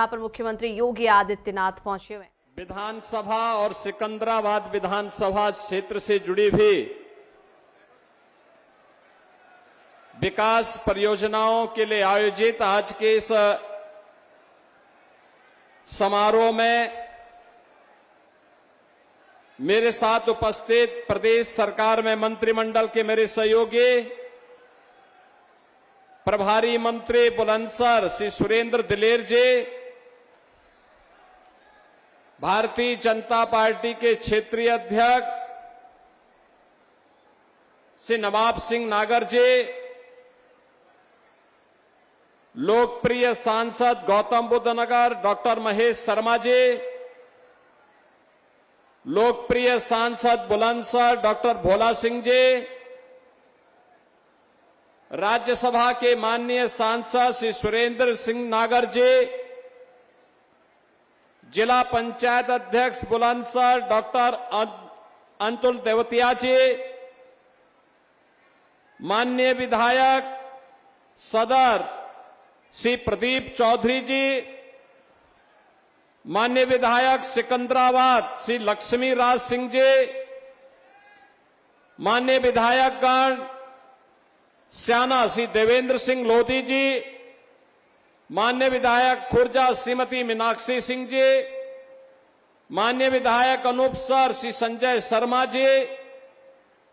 यहाँ पर मुख्यमंत्री योगी आदित्यनाथ पहुंचे हुए। विधानसभा और सिकंदराबाद विधानसभा क्षेत्र से जुड़ी हुई विकास परियोजनाओं के लिए आयोजित आज के इस समारोह में मेरे साथ उपस्थित प्रदेश सरकार में मंत्रिमंडल के मेरे सहयोगी प्रभारी मंत्री बुलंदशहर श्री सुरेंद्र दिलेर जी, भारतीय जनता पार्टी के क्षेत्रीय अध्यक्ष श्री नवाब सिंह नागर जी, लोकप्रिय सांसद गौतम बुद्ध नगर डॉक्टर महेश शर्मा जी, लोकप्रिय सांसद बुलंदशहर डॉक्टर भोला सिंह जी, राज्यसभा के माननीय सांसद श्री सुरेंद्र सिंह नागर जी, जिला पंचायत अध्यक्ष बुलंदशहर डॉक्टर अंतुल देवतिया जी, माननीय विधायक सदर श्री प्रदीप चौधरी जी, माननीय विधायक सिकंदराबाद श्री लक्ष्मी राज सिंह जी, माननीय विधायकगण स्याना श्री देवेंद्र सिंह लोधी जी, माननीय विधायक खुर्जा श्रीमती मीनाक्षी सिंह जी, माननीय विधायक अनूपसर श्री संजय शर्मा जी,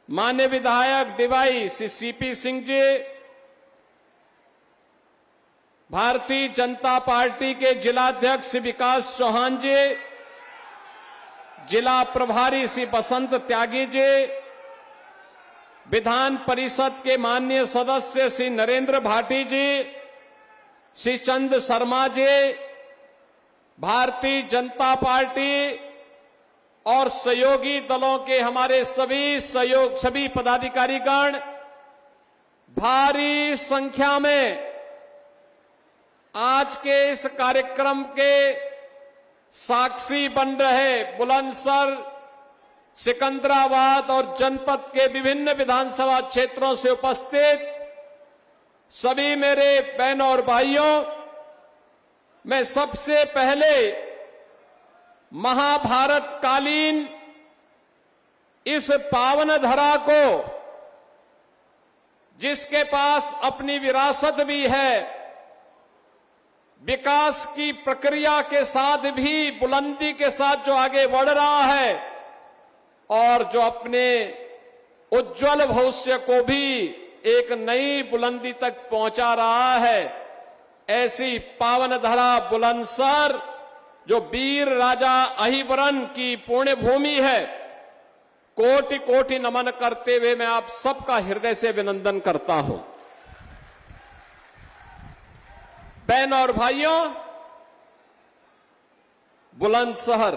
माननीय विधायक डिवाई श्री सीपी सिंह जी, भारतीय जनता पार्टी के जिलाध्यक्ष श्री विकास चौहान जी, जिला प्रभारी श्री बसंत त्यागी जी, विधान परिषद के माननीय सदस्य श्री नरेंद्र भाटी जी, श्री चंद शर्मा जी, भारतीय जनता पार्टी और सहयोगी दलों के हमारे सभी पदाधिकारीगण, भारी संख्या में आज के इस कार्यक्रम के साक्षी बन रहे बुलंदशहर, सिकंदराबाद और जनपद के विभिन्न विधानसभा क्षेत्रों से उपस्थित सभी मेरे बहनों और भाइयों, मैं सबसे पहले महाभारत कालीन इस पावन धरा को, जिसके पास अपनी विरासत भी है, विकास की प्रक्रिया के साथ भी बुलंदी के साथ जो आगे बढ़ रहा है और जो अपने उज्जवल भविष्य को भी एक नई बुलंदी तक पहुंचा रहा है, ऐसी पावन धरा बुलंदशहर जो वीर राजा अहिबरन की पुण्य भूमि है, कोटि कोटि नमन करते हुए मैं आप सबका हृदय से अभिनंदन करता हूं। बहनों और भाइयों, बुलंदशहर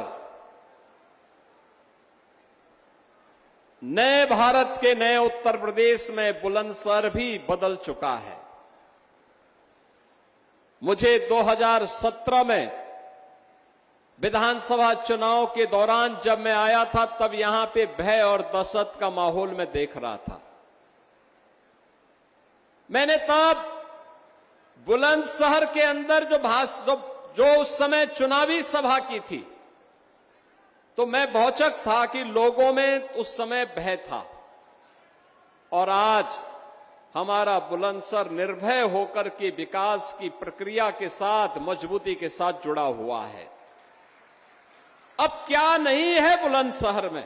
नए भारत के नए उत्तर प्रदेश में बुलंदशहर भी बदल चुका है। मुझे 2017 में विधानसभा चुनाव के दौरान जब मैं आया था, तब यहां पे भय और दहशत का माहौल मैं देख रहा था। मैंने तब बुलंदशहर के अंदर जो उस समय चुनावी सभा की थी, तो मैं भौचक था कि लोगों में उस समय भय था। और आज हमारा बुलंदशहर निर्भय होकर के विकास की प्रक्रिया के साथ मजबूती के साथ जुड़ा हुआ है। अब क्या नहीं है बुलंदशहर में,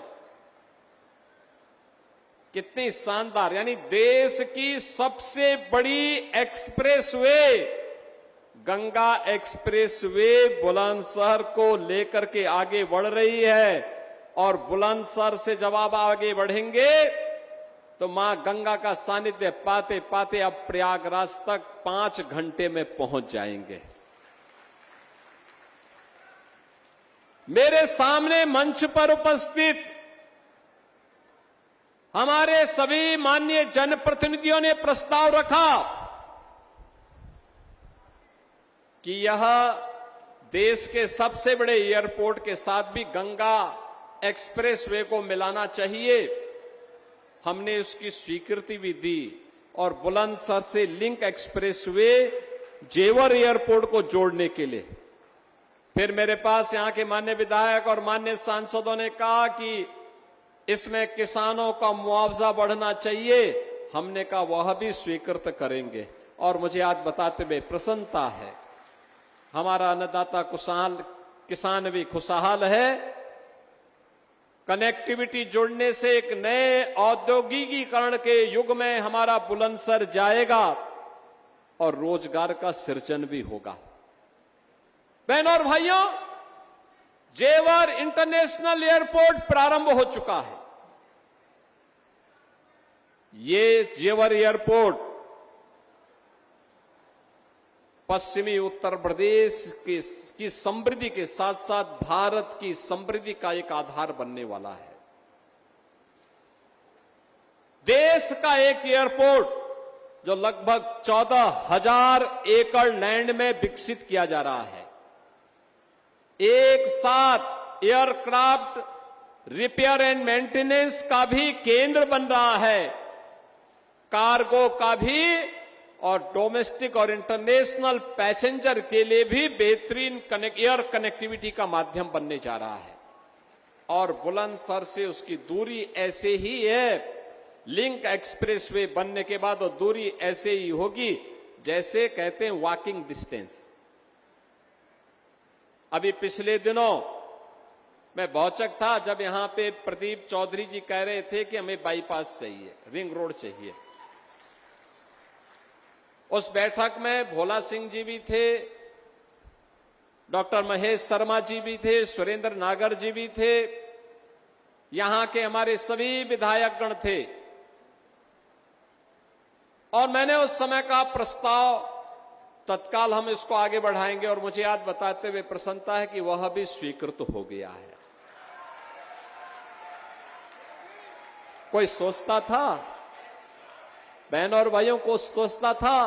कितनी शानदार, यानी देश की सबसे बड़ी एक्सप्रेसवे गंगा एक्सप्रेसवे बुलंदशहर को लेकर के आगे बढ़ रही है। और बुलंदशहर से जब आप आगे बढ़ेंगे तो मां गंगा का सानिध्य पाते पाते अब प्रयागराज तक 5 घंटे में पहुंच जाएंगे। मेरे सामने मंच पर उपस्थित हमारे सभी माननीय जनप्रतिनिधियों ने प्रस्ताव रखा कि यह देश के सबसे बड़े एयरपोर्ट के साथ भी गंगा एक्सप्रेसवे को मिलाना चाहिए। हमने उसकी स्वीकृति भी दी और बुलंदशहर से लिंक एक्सप्रेसवे जेवर एयरपोर्ट को जोड़ने के लिए फिर मेरे पास यहां के मान्य विधायक और मान्य सांसदों ने कहा कि इसमें किसानों का मुआवजा बढ़ना चाहिए। हमने कहा वह भी स्वीकृत करेंगे। और मुझे आज बताते हुए प्रसन्नता है, हमारा अन्नदाता किसान भी खुशहाल है। कनेक्टिविटी जुड़ने से एक नए औद्योगिकीकरण के युग में हमारा बुलंदशहर जाएगा और रोजगार का सृजन भी होगा। बहनों और भाइयों, जेवर इंटरनेशनल एयरपोर्ट प्रारंभ हो चुका है। ये जेवर एयरपोर्ट पश्चिमी उत्तर प्रदेश की समृद्धि के साथ साथ भारत की समृद्धि का एक आधार बनने वाला है। देश का एक एयरपोर्ट जो लगभग 14,000 एकड़ लैंड में विकसित किया जा रहा है। एक साथ एयरक्राफ्ट रिपेयर एंड मेंटेनेंस का भी केंद्र बन रहा है, कार्गो का भी, और डोमेस्टिक और इंटरनेशनल पैसेंजर के लिए भी बेहतरीन एयर कनेक्टिविटी का माध्यम बनने जा रहा है। और बुलंदशहर से उसकी दूरी ऐसे ही है, लिंक एक्सप्रेसवे बनने के बाद वो दूरी ऐसे ही होगी जैसे कहते हैं वॉकिंग डिस्टेंस। अभी पिछले दिनों मैं भौचक था जब यहां पे प्रदीप चौधरी जी कह रहे थे कि हमें बाईपास चाहिए, रिंग रोड चाहिए। उस बैठक में भोला सिंह जी भी थे, डॉक्टर महेश शर्मा जी भी थे, सुरेंद्र नागर जी भी थे, यहां के हमारे सभी विधायकगण थे। और मैंने उस समय का प्रस्ताव तत्काल हम इसको आगे बढ़ाएंगे, और मुझे आज बताते हुए प्रसन्नता है कि वह भी स्वीकृत हो गया है। कोई सोचता था, बहनों और भाइयों को सोचता था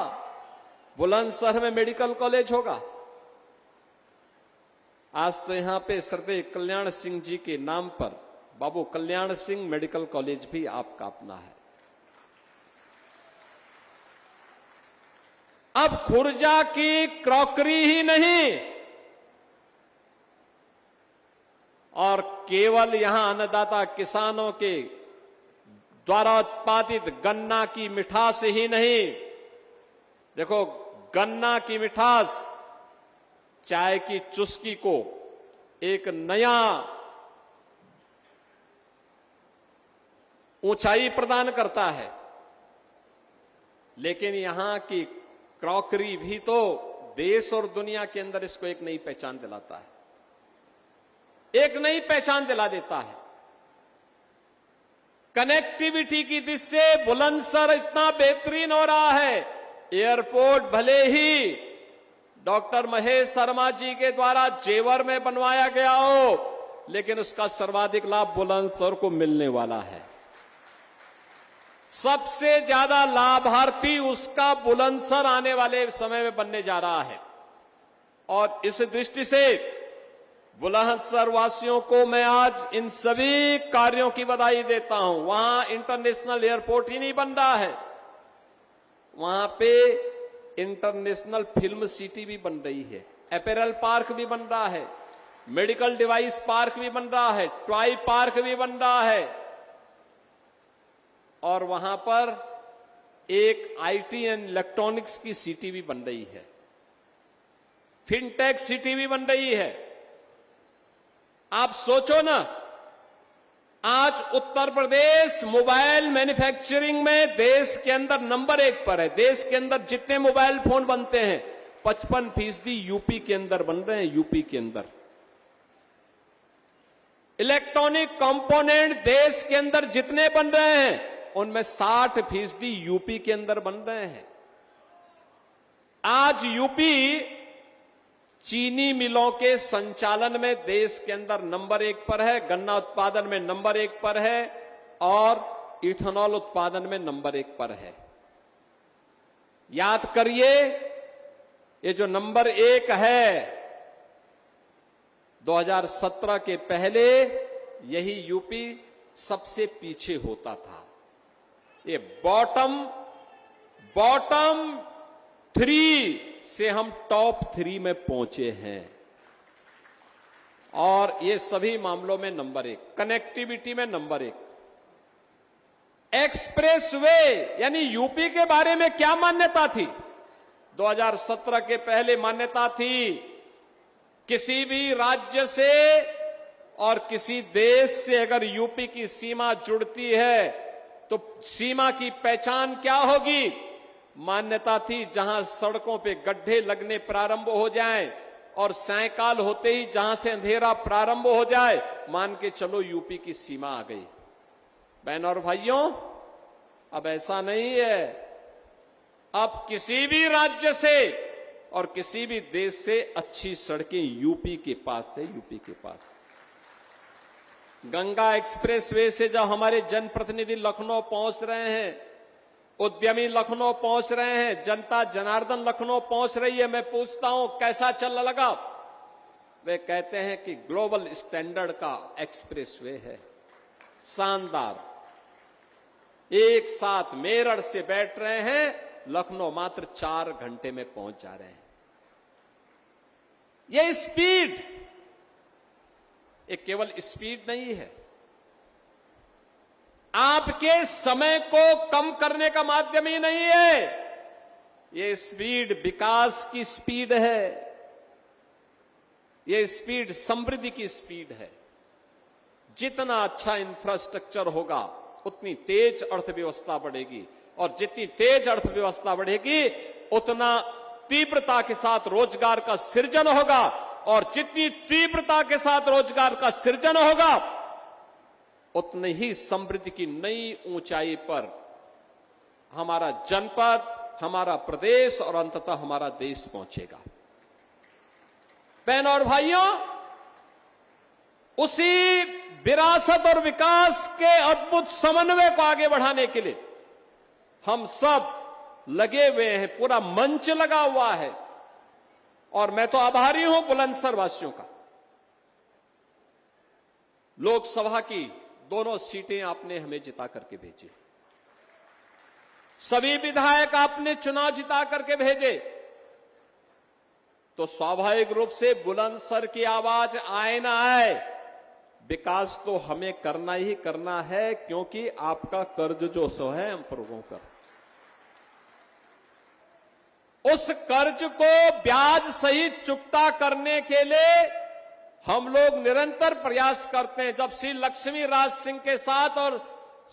बुलंदशहर में मेडिकल कॉलेज होगा? आज तो यहां पे श्रद्धेय कल्याण सिंह जी के नाम पर बाबू कल्याण सिंह मेडिकल कॉलेज भी आपका अपना है। अब खुर्जा की क्रॉकरी ही नहीं, और केवल यहां अन्नदाता किसानों के द्वारा उत्पादित गन्ना की मिठास ही नहीं, देखो गन्ना की मिठास चाय की चुस्की को एक नया ऊंचाई प्रदान करता है, लेकिन यहां की क्रॉकरी भी तो देश और दुनिया के अंदर इसको एक नई पहचान दिलाता है, एक नई पहचान दिला देता है। कनेक्टिविटी की दृष्टि से बुलंदशहर इतना बेहतरीन हो रहा है। एयरपोर्ट भले ही डॉक्टर महेश शर्मा जी के द्वारा जेवर में बनवाया गया हो, लेकिन उसका सर्वाधिक लाभ बुलंदशहर को मिलने वाला है। सबसे ज्यादा लाभार्थी उसका बुलंदशहर आने वाले समय में बनने जा रहा है। और इस दृष्टि से बुलंदशहर वासियों को मैं आज इन सभी कार्यों की बधाई देता हूं। वहां इंटरनेशनल एयरपोर्ट ही नहीं बन रहा है, वहां पे इंटरनेशनल फिल्म सिटी भी बन रही है, अपैरल पार्क भी बन रहा है, मेडिकल डिवाइस पार्क भी बन रहा है, टॉय पार्क भी बन रहा है, और वहां पर एक आईटी एंड इलेक्ट्रॉनिक्स की सिटी भी बन रही है, फिनटेक सिटी भी बन रही है। आप सोचो ना, आज उत्तर प्रदेश मोबाइल मैन्युफैक्चरिंग में देश के अंदर नंबर 1 पर है। देश के अंदर जितने मोबाइल फोन बनते हैं 55% यूपी के अंदर बन रहे हैं, यूपी के अंदर। इलेक्ट्रॉनिक कंपोनेंट देश के अंदर जितने बन रहे हैं उनमें 60% यूपी के अंदर बन रहे हैं। आज यूपी चीनी मिलों के संचालन में देश के अंदर नंबर 1 पर है, गन्ना उत्पादन में नंबर 1 पर है, और इथेनॉल उत्पादन में नंबर 1 पर है। याद करिए, ये जो नंबर 1 है 2017 के पहले यही यूपी सबसे पीछे होता था। ये बॉटम 3 से हम टॉप 3 में पहुंचे हैं। और ये सभी मामलों में नंबर 1, कनेक्टिविटी में नंबर 1। एक्सप्रेसवे यानी यूपी के बारे में क्या मान्यता थी? 2017 के पहले मान्यता थी किसी भी राज्य से और किसी देश से अगर यूपी की सीमा जुड़ती है तो सीमा की पहचान क्या होगी? मान्यता थी जहां सड़कों पे गड्ढे लगने प्रारंभ हो जाएं और सायकाल होते ही जहां से अंधेरा प्रारंभ हो जाए, मान के चलो यूपी की सीमा आ गई। बहनों और भाइयों, अब ऐसा नहीं है। अब किसी भी राज्य से और किसी भी देश से अच्छी सड़कें यूपी के पास है, यूपी के पास। गंगा एक्सप्रेसवे से जब हमारे जनप्रतिनिधि लखनऊ पहुंच रहे हैं, उद्यमी लखनऊ पहुंच रहे हैं, जनता जनार्दन लखनऊ पहुंच रही है, मैं पूछता हूं कैसा चल लगा? वे कहते हैं कि ग्लोबल स्टैंडर्ड का एक्सप्रेसवे है, शानदार। एक साथ मेरठ से बैठ रहे हैं, लखनऊ मात्र 4 घंटे में पहुंच जा रहे हैं। यह स्पीड, ये केवल स्पीड नहीं है, आपके समय को कम करने का माध्यम ही नहीं है। ये स्पीड विकास की स्पीड है, ये स्पीड समृद्धि की स्पीड है। जितना अच्छा इंफ्रास्ट्रक्चर होगा उतनी तेज अर्थव्यवस्था बढ़ेगी, और जितनी तेज अर्थव्यवस्था बढ़ेगी उतना तीव्रता के साथ रोजगार का सृजन होगा, और जितनी तीव्रता के साथ रोजगार का सृजन होगा उतनी ही समृद्धि की नई ऊंचाई पर हमारा जनपद, हमारा प्रदेश और अंततः हमारा देश पहुंचेगा। बहनों और भाइयों, उसी विरासत और विकास के अद्भुत समन्वय को आगे बढ़ाने के लिए हम सब लगे हुए हैं, पूरा मंच लगा हुआ है। और मैं तो आभारी हूं बुलंदशहर वासियों का। लोकसभा की दोनों सीटें आपने हमें जिता करके भेजी, सभी विधायक आपने चुनाव जिता करके भेजे, तो स्वाभाविक रूप से बुलंदशहर की आवाज आए ना आए, विकास तो हमें करना ही करना है, क्योंकि आपका कर्ज जो सो है हम पर वो कर, उस कर्ज को ब्याज सहित चुकता करने के लिए हम लोग निरंतर प्रयास करते हैं। जब श्री लक्ष्मी राज सिंह के साथ और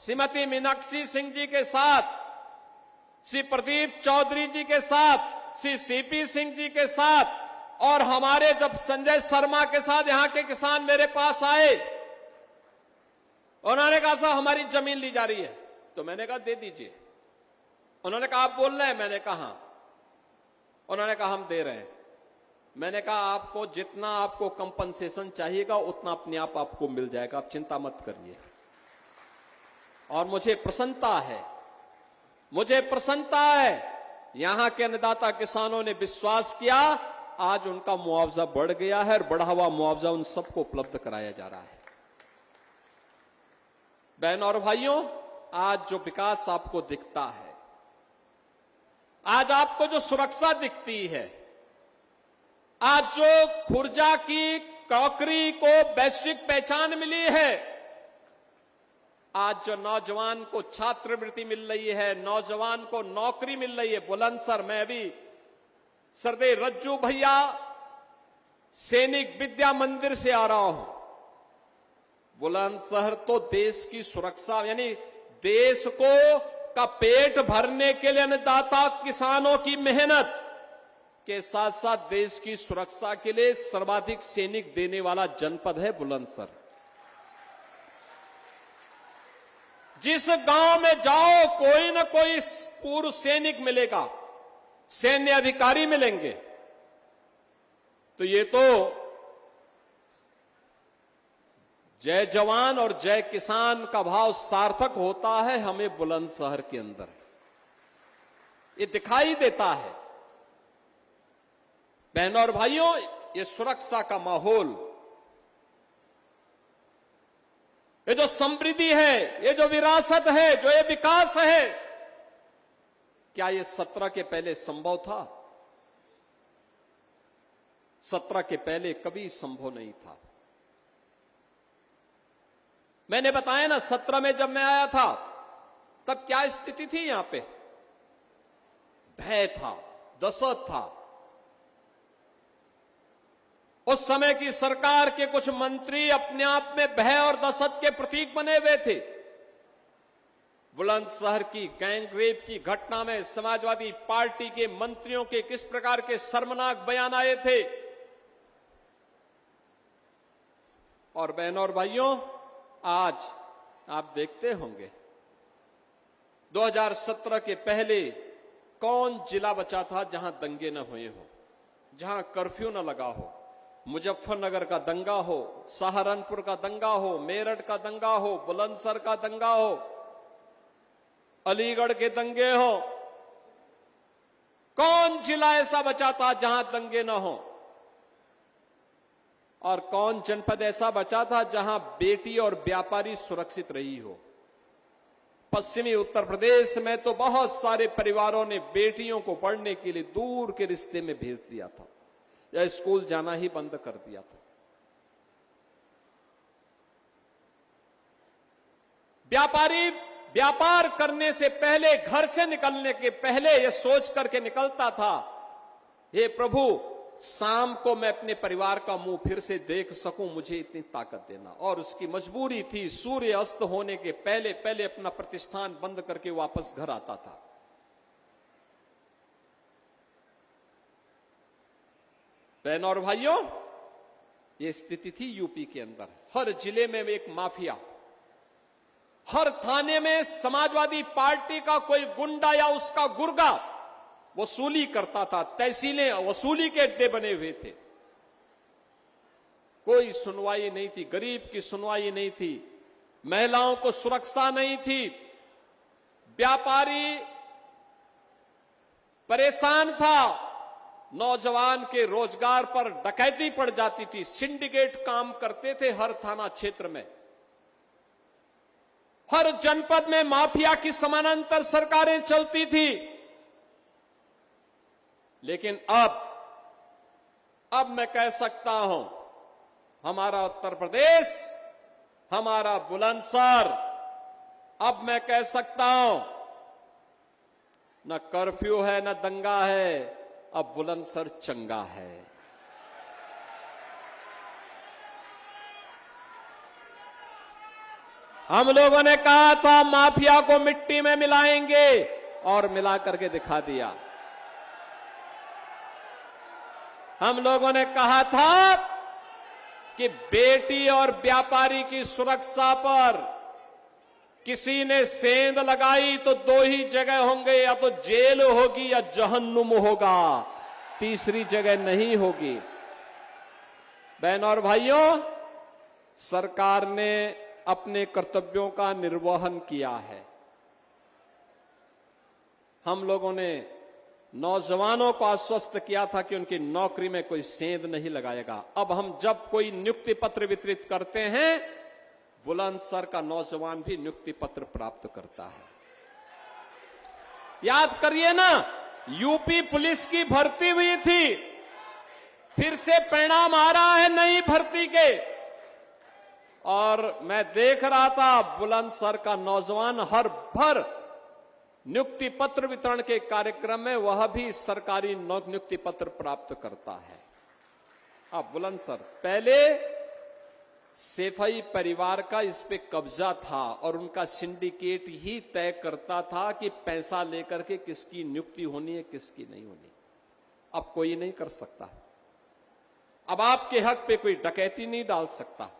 श्रीमती मीनाक्षी सिंह जी के साथ, श्री प्रदीप चौधरी जी के साथ, श्री सीपी सिंह जी के साथ, और हमारे जब संजय शर्मा के साथ यहां के किसान मेरे पास आए, उन्होंने कहा साहब हमारी जमीन ली जा रही है, तो मैंने कहा दे दीजिए। उन्होंने कहा आप बोल रहे हैं? मैंने कहा हाँ। उन्होंने कहा हम दे रहे हैं। मैंने कहा आपको जितना आपको कंपनसेशन चाहिएगा उतना अपने आप आपको मिल जाएगा, आप चिंता मत करिए। और मुझे प्रसन्नता है, यहां के अन्नदाता किसानों ने विश्वास किया, आज उनका मुआवजा बढ़ गया है, और बढ़ा हुआ मुआवजा उन सबको उपलब्ध कराया जा रहा है। बहनों और भाइयों, आज जो विकास आपको दिखता है, आज आपको जो सुरक्षा दिखती है, आज जो खुर्जा की क्रॉकरी को वैश्विक पहचान मिली है, आज जो नौजवान को छात्रवृत्ति मिल रही है, नौजवान को नौकरी मिल रही है, बुलंदशहर में भी सरदेव रज्जू भैया सैनिक विद्या मंदिर से आ रहा हूं। बुलंदशहर तो देश की सुरक्षा, यानी देश को का पेट भरने के लिए अन्नदाता किसानों की मेहनत के साथ साथ देश की सुरक्षा के लिए सर्वाधिक सैनिक देने वाला जनपद है बुलंदशहर। जिस गांव में जाओ कोई न कोई पूर्व सैनिक मिलेगा, सैन्य अधिकारी मिलेंगे। तो ये तो जय जवान और जय किसान का भाव सार्थक होता है हमें बुलंदशहर के अंदर, ये दिखाई देता है। बहनों और भाइयों, ये सुरक्षा का माहौल, ये जो समृद्धि है, ये जो विरासत है, जो ये विकास है, क्या ये 17 के पहले संभव था? 17 के पहले कभी संभव नहीं था। मैंने बताया ना 17 में जब मैं आया था तब क्या स्थिति थी यहां पे? भय था, दहशत था। उस समय की सरकार के कुछ मंत्री अपने आप में भय और दहशत के प्रतीक बने हुए थे। बुलंदशहर की गैंग रेप की घटना में समाजवादी पार्टी के मंत्रियों के किस प्रकार के शर्मनाक बयान आए थे। और बहनों और भाइयों, आज आप देखते होंगे 2017 के पहले कौन जिला बचा था जहां दंगे न हुए हो, जहां कर्फ्यू न लगा हो। मुजफ्फरनगर का दंगा हो, सहारनपुर का दंगा हो, मेरठ का दंगा हो, बुलंदशहर का दंगा हो, अलीगढ़ के दंगे हो, कौन जिला ऐसा बचा था जहां दंगे न हो? और कौन जनपद ऐसा बचा था जहां बेटी और व्यापारी सुरक्षित रही हो? पश्चिमी उत्तर प्रदेश में तो बहुत सारे परिवारों ने बेटियों को पढ़ने के लिए दूर के रिश्ते में भेज दिया था या स्कूल जाना ही बंद कर दिया था। व्यापारी व्यापार करने से पहले, घर से निकलने के पहले यह सोच करके निकलता था, हे प्रभु, शाम को मैं अपने परिवार का मुंह फिर से देख सकूं, मुझे इतनी ताकत देना। और उसकी मजबूरी थी, सूर्य अस्त होने के पहले पहले अपना प्रतिष्ठान बंद करके वापस घर आता था। बहनों और भाइयों, यह स्थिति थी यूपी के अंदर। हर जिले में एक माफिया, हर थाने में समाजवादी पार्टी का कोई गुंडा या उसका गुर्गा वसूली करता था। तहसीलें वसूली के अड्डे बने हुए थे। कोई सुनवाई नहीं थी, गरीब की सुनवाई नहीं थी, महिलाओं को सुरक्षा नहीं थी, व्यापारी परेशान था, नौजवान के रोजगार पर डकैती पड़ जाती थी, सिंडिकेट काम करते थे हर थाना क्षेत्र में, हर जनपद में माफिया की समानांतर सरकारें चलती थी। लेकिन अब मैं कह सकता हूं, हमारा उत्तर प्रदेश, हमारा बुलंदशहर, अब मैं कह सकता हूं, न कर्फ्यू है न दंगा है, अब बुलंदशहर चंगा है। हम लोगों ने कहा था माफिया को मिट्टी में मिलाएंगे और मिला करके दिखा दिया। हम लोगों ने कहा था कि बेटी और व्यापारी की सुरक्षा पर किसी ने सेंध लगाई तो दो ही जगह होंगे, या तो जेल होगी या जहन्नुम होगा, तीसरी जगह नहीं होगी। बहनों और भाइयों, सरकार ने अपने कर्तव्यों का निर्वहन किया है। हम लोगों ने नौजवानों को आश्वस्त किया था कि उनकी नौकरी में कोई सेंध नहीं लगाएगा। अब हम जब कोई नियुक्ति पत्र वितरित करते हैं, बुलंदशहर का नौजवान भी नियुक्ति पत्र प्राप्त करता है। याद करिए ना, यूपी पुलिस की भर्ती हुई थी, फिर से परिणाम आ रहा है नई भर्ती के, और मैं देख रहा था बुलंदशहर का नौजवान हर भर नियुक्ति पत्र वितरण के कार्यक्रम में वह भी सरकारी नियुक्ति पत्र प्राप्त करता है। अब बुलंदशहर, पहले सेफई परिवार का इस पे कब्जा था और उनका सिंडिकेट ही तय करता था कि पैसा लेकर के किसकी नियुक्ति होनी है, किसकी नहीं होनी। अब कोई नहीं कर सकता। अब आपके हक पे कोई डकैती नहीं डाल सकता।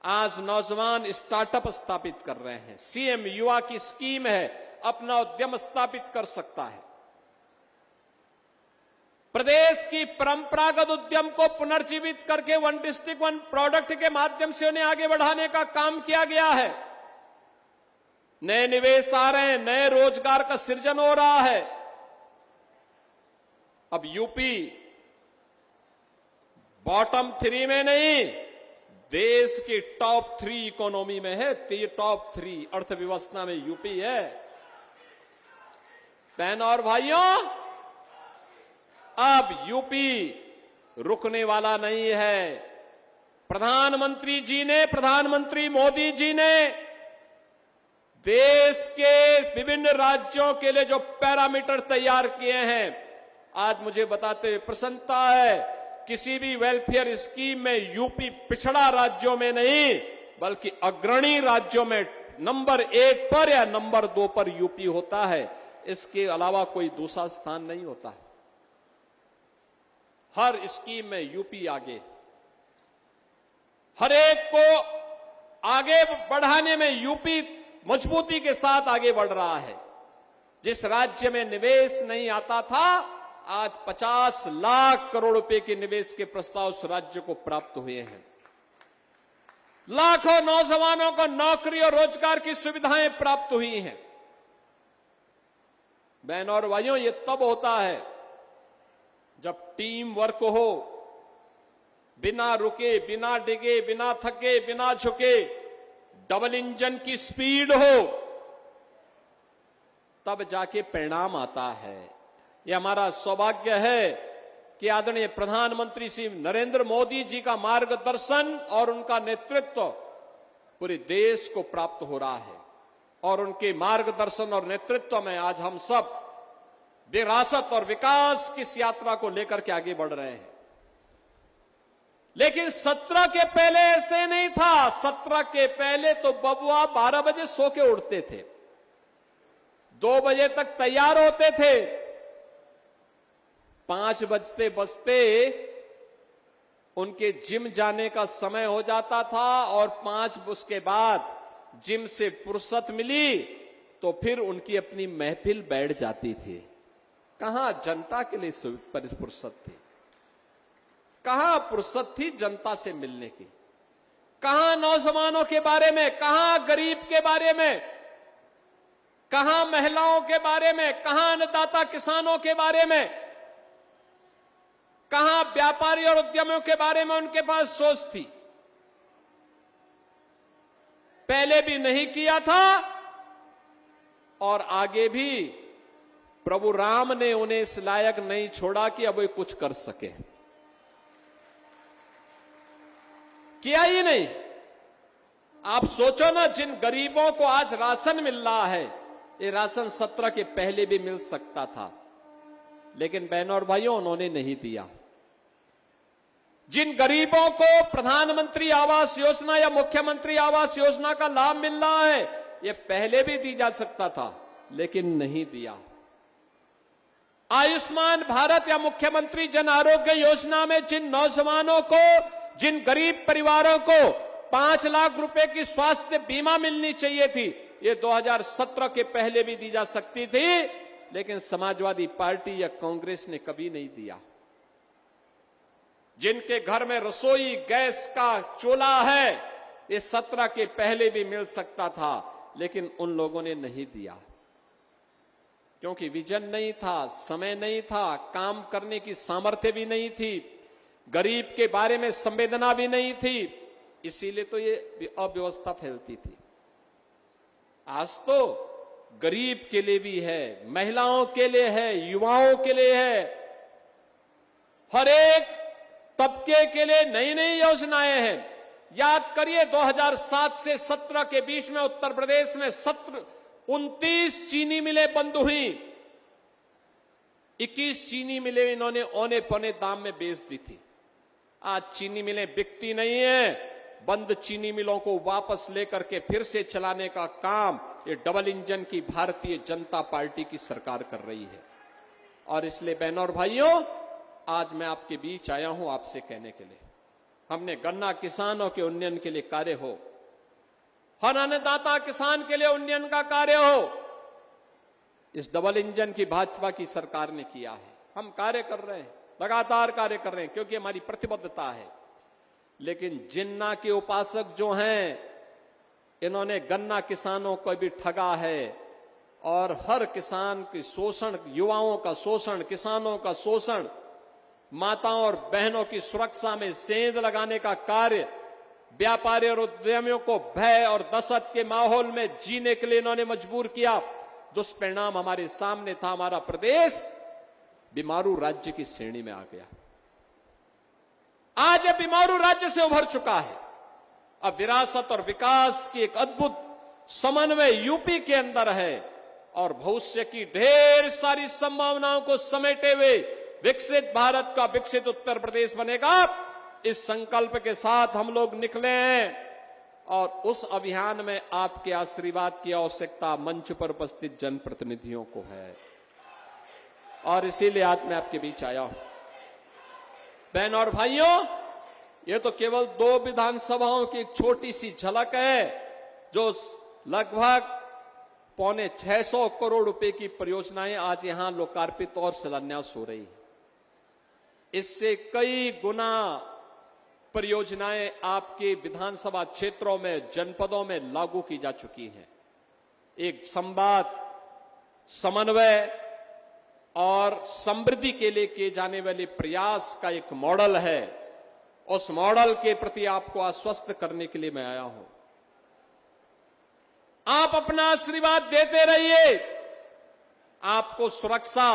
आज नौजवान स्टार्टअप स्थापित कर रहे हैं, सीएम युवा की स्कीम है, अपना उद्यम स्थापित कर सकता है। प्रदेश की परंपरागत उद्यम को पुनर्जीवित करके वन डिस्ट्रिक्ट वन प्रोडक्ट के माध्यम से उन्हें आगे बढ़ाने का काम किया गया है। नए निवेश आ रहे हैं, नए रोजगार का सृजन हो रहा है। अब यूपी बॉटम 3 में नहीं, देश की टॉप 3 इकोनॉमी में है। टॉप 3 अर्थव्यवस्था में यूपी है। बहनों और भाइयों, अब यूपी रुकने वाला नहीं है। प्रधानमंत्री मोदी जी ने देश के विभिन्न राज्यों के लिए जो पैरामीटर तैयार किए हैं, आज मुझे बताते हुए प्रसन्नता है, किसी भी वेलफेयर स्कीम में यूपी पिछड़ा राज्यों में नहीं बल्कि अग्रणी राज्यों में नंबर 1 पर या नंबर 2 पर यूपी होता है। इसके अलावा कोई दूसरा स्थान नहीं होता है। हर स्कीम में यूपी आगे, हर एक को आगे बढ़ाने में यूपी मजबूती के साथ आगे बढ़ रहा है। जिस राज्य में निवेश नहीं आता था, आज 50 लाख करोड़ रुपए के निवेश के प्रस्ताव उस राज्य को प्राप्त हुए हैं। लाखों नौजवानों को नौकरी और रोजगार की सुविधाएं प्राप्त हुई हैं। बहनों और भाइयों, ये तब होता है जब टीम वर्क हो, बिना रुके, बिना डिगे, बिना थके, बिना झुके, डबल इंजन की स्पीड हो, तब जाके परिणाम आता है। यह हमारा सौभाग्य है कि आदरणीय प्रधानमंत्री श्री नरेंद्र मोदी जी का मार्गदर्शन और उनका नेतृत्व पूरे देश को प्राप्त हो रहा है। और उनके मार्गदर्शन और नेतृत्व में आज हम सब विरासत और विकास की इस यात्रा को लेकर के आगे बढ़ रहे हैं। लेकिन 17 के पहले ऐसे नहीं था। 17 के पहले तो बबुआ 12 बजे सो के उठते थे, 2 बजे तक तैयार होते थे, 5 बजते बजते उनके जिम जाने का समय हो जाता था और 5 उसके बाद जिम से फुर्सत मिली तो फिर उनकी अपनी महफिल बैठ जाती थी। कहां जनता के लिए फुर्सत थी, कहां फुर्सत थी जनता से मिलने की, कहां नौजवानों के बारे में, कहां गरीब के बारे में, कहां महिलाओं के बारे में, कहां अन्नदाता किसानों के बारे में, कहां व्यापारी और उद्यमियों के बारे में उनके पास सोच थी। पहले भी नहीं किया था और आगे भी प्रभु राम ने उन्हें इस लायक नहीं छोड़ा कि अब वे कुछ कर सके। किया ही नहीं। आप सोचो ना, जिन गरीबों को आज राशन मिल रहा है, ये राशन 17 के पहले भी मिल सकता था, लेकिन बहनों और भाइयों उन्होंने नहीं दिया। जिन गरीबों को प्रधानमंत्री आवास योजना या मुख्यमंत्री आवास योजना का लाभ मिल रहा है, ये पहले भी दी जा सकता था, लेकिन नहीं दिया। आयुष्मान भारत या मुख्यमंत्री जन आरोग्य योजना में जिन नौजवानों को, जिन गरीब परिवारों को 5 लाख रुपए की स्वास्थ्य बीमा मिलनी चाहिए थी, ये 2017 के पहले भी दी जा सकती थी, लेकिन समाजवादी पार्टी या कांग्रेस ने कभी नहीं दिया। जिनके घर में रसोई गैस का चूल्हा है, ये 17 के पहले भी मिल सकता था, लेकिन उन लोगों ने नहीं दिया, क्योंकि विजन नहीं था, समय नहीं था, काम करने की सामर्थ्य भी नहीं थी, गरीब के बारे में संवेदना भी नहीं थी, इसीलिए तो ये अव्यवस्था फैलती थी। आज तो गरीब के लिए भी है, महिलाओं के लिए है, युवाओं के लिए है, हर एक तबके के लिए नई नई योजनाएं हैं। याद करिए, 2007 से 17 के बीच में उत्तर प्रदेश में 29 चीनी मिलें बंद हुई, 21 चीनी मिलें इन्होंने औने पौने दाम में बेच दी थी। आज चीनी मिलें बिकती नहीं है। बंद चीनी मिलों को वापस लेकर के फिर से चलाने का काम ये डबल इंजन की भारतीय जनता पार्टी की सरकार कर रही है। और इसलिए बहनों और भाइयों, आज मैं आपके बीच आया हूं आपसे कहने के लिए, हमने गन्ना किसानों के उन्नयन के लिए कार्य हो, हर अन्नदाता किसान के लिए उन्नयन का कार्य हो, इस डबल इंजन की भाजपा की सरकार ने किया है। हम कार्य कर रहे हैं, लगातार कार्य कर रहे हैं, क्योंकि हमारी प्रतिबद्धता है। लेकिन जिन्ना के उपासक जो हैं, इन्होंने गन्ना किसानों को भी ठगा है और हर किसान की शोषण, युवाओं का शोषण, किसानों का शोषण, माताओं और बहनों की सुरक्षा में सेंध लगाने का कार्य, व्यापारी और उद्यमियों को भय और दहशत के माहौल में जीने के लिए इन्होंने मजबूर किया। दुष्परिणाम हमारे सामने था। हमारा प्रदेश बीमारू राज्य की श्रेणी में आ गया। आज ये बीमारू राज्य से उभर चुका है। अब विरासत और विकास की एक अद्भुत समन्वय यूपी के अंदर है और भविष्य की ढेर सारी संभावनाओं को समेटे हुए विकसित भारत का विकसित उत्तर प्रदेश बनेगा। इस संकल्प के साथ हम लोग निकले हैं और उस अभियान में आपके आशीर्वाद की आवश्यकता मंच पर उपस्थित जनप्रतिनिधियों को है और इसीलिए आज मैं आपके बीच आया हूं। बहन और भाइयों, ये तो केवल 2 विधानसभाओं की एक छोटी सी झलक है जो लगभग 650 करोड़ रुपए की परियोजनाएं आज यहां लोकार्पित और शिलान्यास हो रही है। इससे कई गुना परियोजनाएं आपके विधानसभा क्षेत्रों में, जनपदों में लागू की जा चुकी हैं। एक संवाद, समन्वय और समृद्धि के लिए किए जाने वाले प्रयास का एक मॉडल है। उस मॉडल के प्रति आपको आश्वस्त करने के लिए मैं आया हूं। आप अपना आशीर्वाद देते रहिए। आपको सुरक्षा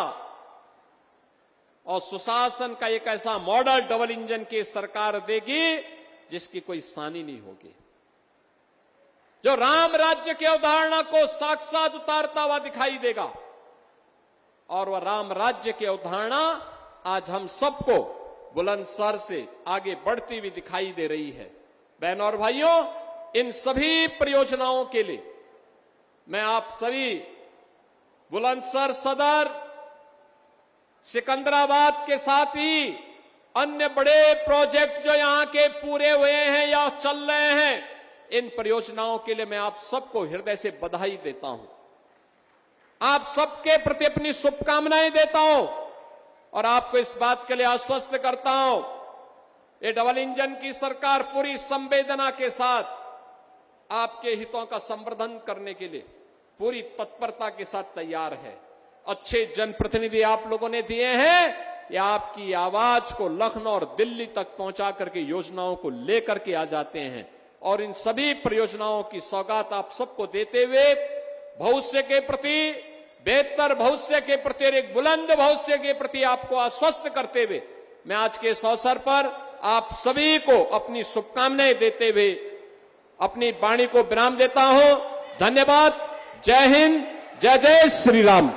और सुशासन का एक ऐसा मॉडल डबल इंजन की सरकार देगी जिसकी कोई सानी नहीं होगी, जो राम राज्य की अवधारणा को साक्षात उतारता हुआ दिखाई देगा। और वह राम राज्य की अवधारणा आज हम सबको बुलंदशहर से आगे बढ़ती हुई दिखाई दे रही है। बहनों और भाइयों, इन सभी परियोजनाओं के लिए मैं आप सभी बुलंदशहर सदर, सिकंदराबाद के साथ ही अन्य बड़े प्रोजेक्ट जो यहां के पूरे हुए हैं या चल रहे हैं, इन परियोजनाओं के लिए मैं आप सबको हृदय से बधाई देता हूं। आप सबके प्रति अपनी शुभकामनाएं देता हूं और आपको इस बात के लिए आश्वस्त करता हूं, ये डबल इंजन की सरकार पूरी संवेदना के साथ आपके हितों का संवर्धन करने के लिए पूरी तत्परता के साथ तैयार है। अच्छे जनप्रतिनिधि आप लोगों ने दिए हैं, ये आपकी आवाज को लखनऊ और दिल्ली तक पहुंचा करके योजनाओं को लेकर के आ जाते हैं और इन सभी परियोजनाओं की सौगात आप सबको देते हुए भविष्य के प्रति, बेहतर भविष्य के प्रति और एक बुलंद भविष्य के प्रति आपको आश्वस्त करते हुए मैं आज के इस अवसर पर आप सभी को अपनी शुभकामनाएं देते हुए अपनी वाणी को विराम देता हूं। धन्यवाद। जय हिंद, जय जय श्री राम।